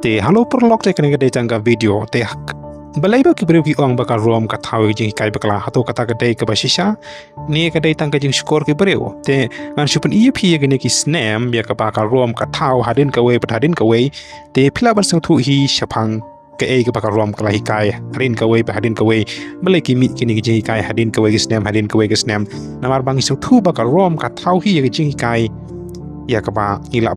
te halo perlok te kene gede tangga video te balai ba kibreu ki ong bakal rom ka thaw jinghikai bakla hato kata gede ke basisha ni gede tangga jing skor kibreu te ngan supen iya phi gene ki snam ya ka bakal rom ka thaw hadin ka we hadin ka we te phila ban sang thu hi shapang ke e ka bakal rom ka hikai hadin ka we hadin ka we balai ki mi kini jinghikai hadin ka we ki snam hadin ka we ki snam namar bang sang thu bakal rom ka thaw hi jinghikai ya ka ba ila